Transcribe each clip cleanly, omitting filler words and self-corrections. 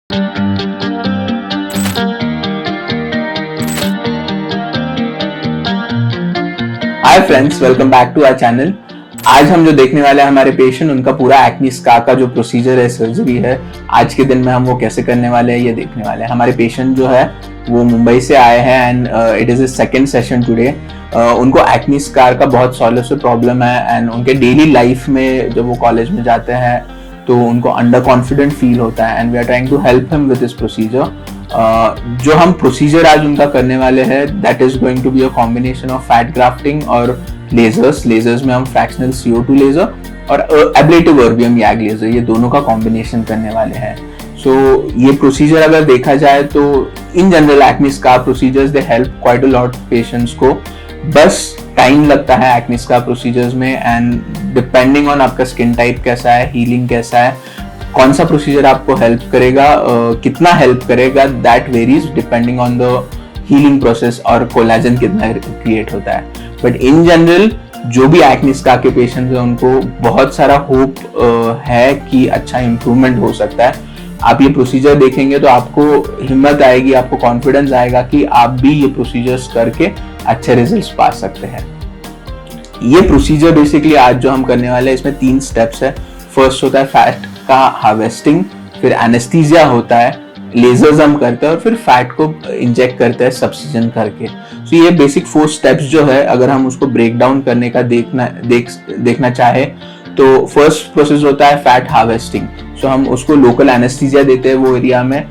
Hi friends, welcome back to our channel. आज हम जो देखने वाले हैं हमारे पेशेंट, उनका पूरा एक्ने स्कार का जो प्रोसीजर है, सर्जरी है, आज के दिन में हम वो कैसे करने वाले हैं ये देखने वाले हैं। हमारे पेशेंट जो है वो मुंबई से आए हैं and it is a second session today. उनको एक्ने स्कार का बहुत सालों से प्रॉब्लम है एंड उनके डेली लाइफ में जब वो कॉलेज में जाते हैं तो उनको अंडर कॉन्फिडेंट फील होता है and we are trying to help him with this procedure. जो हम प्रोसीजर आज उनका करने वाले हैं that is going to be a combination of fat grafting और लेजर्स में हम फ्रैक्शनल CO2 लेजर और एब्लेटिव अर्बियम YAG लेजर, ये दोनों का कॉम्बिनेशन करने वाले हैं। सो ये प्रोसीजर अगर देखा जाए तो in general acne scar procedures they help quite a lot patients को। बस टाइम लगता है एक्ने स्कार प्रोसीजर्स में एंड डिपेंडिंग ऑन आपका स्किन टाइप कैसा है, हीलिंग कैसा है, कौन सा प्रोसीजर आपको हेल्प करेगा, कितना हेल्प करेगा, that varies depending on the healing process और कोलेजन कितना क्रिएट होता है। बट इन जनरल जो भी एक्ने स्कार के पेशेंट्स हैं उनको बहुत सारा होप है कि अच्छा इंप्रूवमेंट हो सकता है। आप ये प्रोसीजर देखेंगे तो आपको हिम्मत आएगी, आपको कॉन्फिडेंस आएगा कि आप भी ये प्रोसीजर्स करके अच्छे रिजल्ट्स पा सकते हैं। ये प्रोसीजर बेसिकली आज जो हम करने वाले हैं इसमें 3 स्टेप्स है। फर्स्ट होता है फैट का हार्वेस्टिंग, फिर एनेस्थीसिया होता है, लेजर्स हम करते हैं और फिर फैट को इंजेक्ट करते हैं सब्सिजन करके। सो ये बेसिक 4 स्टेप्स जो है अगर हम उसको ब्रेक डाउन करने का देखना चाहे तो फर्स्ट प्रोसेस होता है फैट हार्वेस्टिंग। सो हम उसको लोकल एनेस्थीसिया देते हैं वो एरिया में।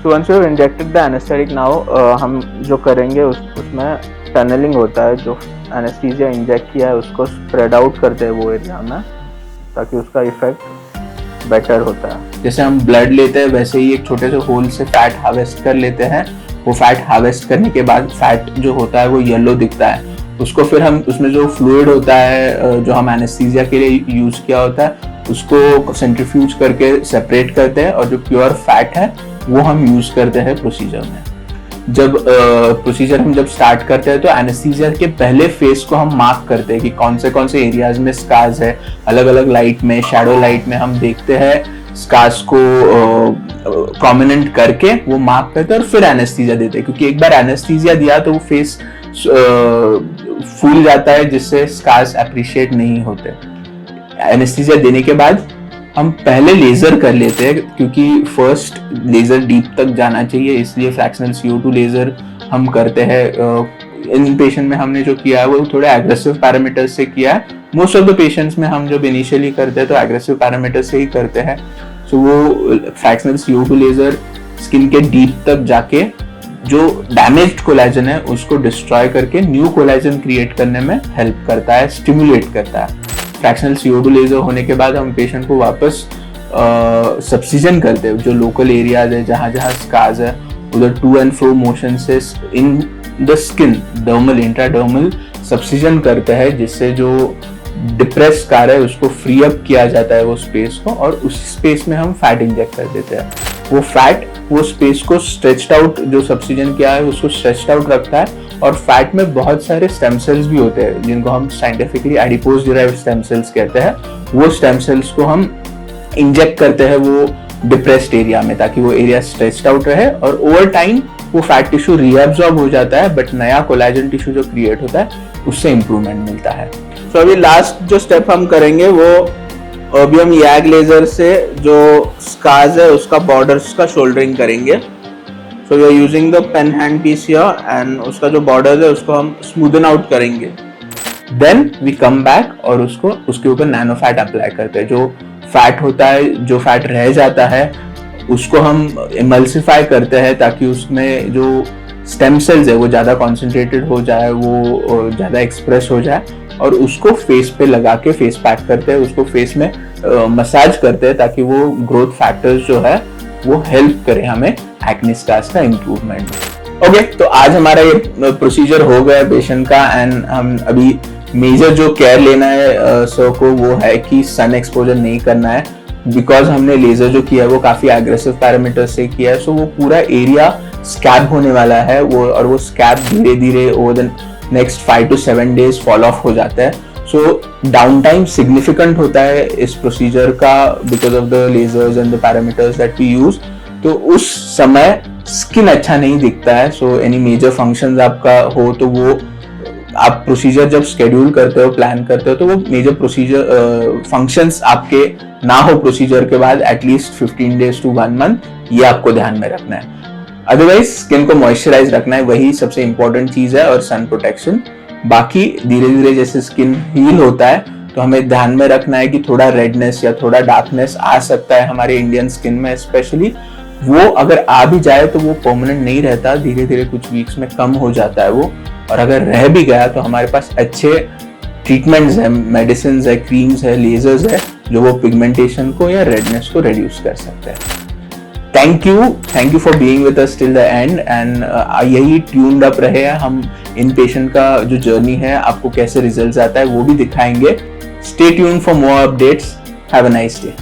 So once you injected the anaesthetic now हम जो करेंगे उसमें टनलिंग होता है, जो एनेस्थीसिया इंजेक्ट किया है उसको स्प्रेड आउट करते हैं वो एरिया में ताकि उसका इफेक्ट बेटर होता है। जैसे हम ब्लड लेते हैं वैसे ही एक छोटे से होल से फैट हार्वेस्ट कर लेते हैं। वो फैट हार्वेस्ट करने के बाद फैट जो होता है वो येलो दिखता है, उसको फिर हम उसमें जो फ्लूइड होता है जो हम एनेस्थीसिया के लिए यूज किया होता है उसको सेंट्रीफ्यूज करके सेपरेट करते हैं और जो प्योर फैट है वो हम यूज करते हैं प्रोसीजर में। जब प्रोसीजर हम स्टार्ट करते हैं तो एनेस्थीसिया के पहले फेस को हम मार्क करते हैं कि कौन से एरियाज में स्कार्स है। अलग अलग लाइट में, शैडो लाइट में हम देखते हैं स्कार्स को प्रोमिनेंट करके वो मार्क करते हैं और फिर एनेस्थीसिया देते हैं, क्योंकि एक बार एनेस्थीसिया दिया तो वो फेस फूल जाता है जिससे स्कार्स अप्रिशिएट नहीं होते। एनेस्थीसिया देने के बाद हम पहले लेजर कर लेते हैं क्योंकि फर्स्ट लेजर डीप तक जाना चाहिए, इसलिए फ्रैक्शनल CO2 लेजर हम करते हैं। इन पेशेंट में हमने जो किया है वो थोड़े एग्रेसिव पैरामीटर्स से किया है। मोस्ट ऑफ द पेशेंट्स में हम जब इनिशियली करते हैं तो एग्रेसिव पैरामीटर्स से ही करते हैं। सो वो फ्रैक्शनल CO2 लेजर स्किन के डीप तक जाके जो डैमेज्ड कोलेजन है उसको डिस्ट्रॉय करके न्यू कोलेजन क्रिएट करने में हेल्प करता है, स्टिमुलेट करता है। फ्रैक्शनल CO2 लेजर होने के बाद हम पेशेंट को वापस सब्सिजन करते हैं। जो लोकल एरियाज है जहाँ स्कार्स है उधर टू एंड फ्रो मोशन से in the skin dermal intradermal सब्सिजन करते हैं, जिससे जो डिप्रेस स्कार है उसको फ्री अप किया जाता है वो स्पेस को, और उस स्पेस में हम फैट इंजेक्ट कर देते हैं। वो फैट वो स्पेस को स्ट्रेच्ड आउट, जो सब्सिजन किया है उसको स्ट्रेच्ड आउट रखता है। और फैट में बहुत सारे स्टेम सेल्स भी होते हैं जिनको हम scientifically adipose derived stem cells कहते हैं। वो स्टेम सेल्स को हम इंजेक्ट करते हैं वो डिप्रेस्ड एरिया में ताकि वो एरिया स्ट्रेच्ड आउट रहे और ओवर टाइम वो फैट टिश्यू रीअब्सॉर्ब हो जाता है, बट नया कोलेजन टिश्यू जो क्रिएट होता है उससे इंप्रूवमेंट मिलता है। तो अभी लास्ट जो स्टेप हम करेंगे वो अर्बियम YAG लेजर से जो स्कार्स है उसका बॉर्डर्स का शोल्डरिंग करेंगे। So we are using the pen hand piece here and उसका जो बॉर्डर है उसको हम स्मूदन आउट करेंगे। देन वी कम बैक और उसके ऊपर नैनो फैट अप्लाई करते हैं। जो फैट होता है, जो फैट रह जाता है उसको हम इमल्सिफाई करते हैं ताकि उसमें जो स्टेम सेल्स है वो ज़्यादा कॉन्सेंट्रेटेड हो जाए, वो ज़्यादा एक्सप्रेस हो जाए, और उसको फेस पे लगा के फेस पैक करते हैं, उसको फेस में मसाज करते हैं ताकि वो ग्रोथ फैक्टर्स जो है वो हेल्प करे हमें एक्ने स्कार्स का इम्प्रूवमेंट। ओके, तो आज हमारा ये प्रोसीजर हो गया पेशेंट का एंड हम अभी मेजर जो केयर लेना है सर को वो है कि सन एक्सपोजर नहीं करना है, बिकॉज हमने लेजर जो किया है वो काफी एग्रेसिव पैरामीटर से किया है। सो वो पूरा एरिया स्कैब होने वाला है वो, और वो स्कैब धीरे धीरे over the next 5 to 7 days fall of हो जाता है। सो डाउन टाइम सिग्निफिकेंट होता है इस प्रोसीजर का because of the lasers and the parameters that we use. तो उस समय स्किन अच्छा नहीं दिखता है। सो एनी मेजर फंक्शंस आपका हो तो वो आप प्रोसीजर जब शेड्यूल करते हो, प्लान करते हो, तो वो मेजर प्रोसीजर फंक्शंस आपके ना हो प्रोसीजर के बाद एटलीस्ट 15 डेज टू 1 मंथ, ये आपको ध्यान में रखना है। अदरवाइज स्किन को मॉइस्चराइज रखना है, वही सबसे इंपॉर्टेंट चीज है, और सन प्रोटेक्शन। बाकी धीरे धीरे जैसे स्किन हील होता है तो हमें ध्यान में रखना है कि थोड़ा रेडनेस या थोड़ा डार्कनेस आ सकता है हमारे इंडियन स्किन में स्पेशली। वो अगर आ भी जाए तो वो परमानेंट नहीं रहता, धीरे धीरे कुछ वीक्स में कम हो जाता है वो। और अगर रह भी गया तो हमारे पास अच्छे ट्रीटमेंट्स है, मेडिसिन है, क्रीम्स है, लेजर्स है, जो वो पिगमेंटेशन को या रेडनेस को रिड्यूस कर सकते हैं। Thank you for being with us till the end, and यही ट्यून्ड अप रहे। हम इन पेशेंट का जो जर्नी है, आपको कैसे रिजल्ट्स आता है वो भी दिखाएंगे। Stay tuned for more updates. Have a nice day.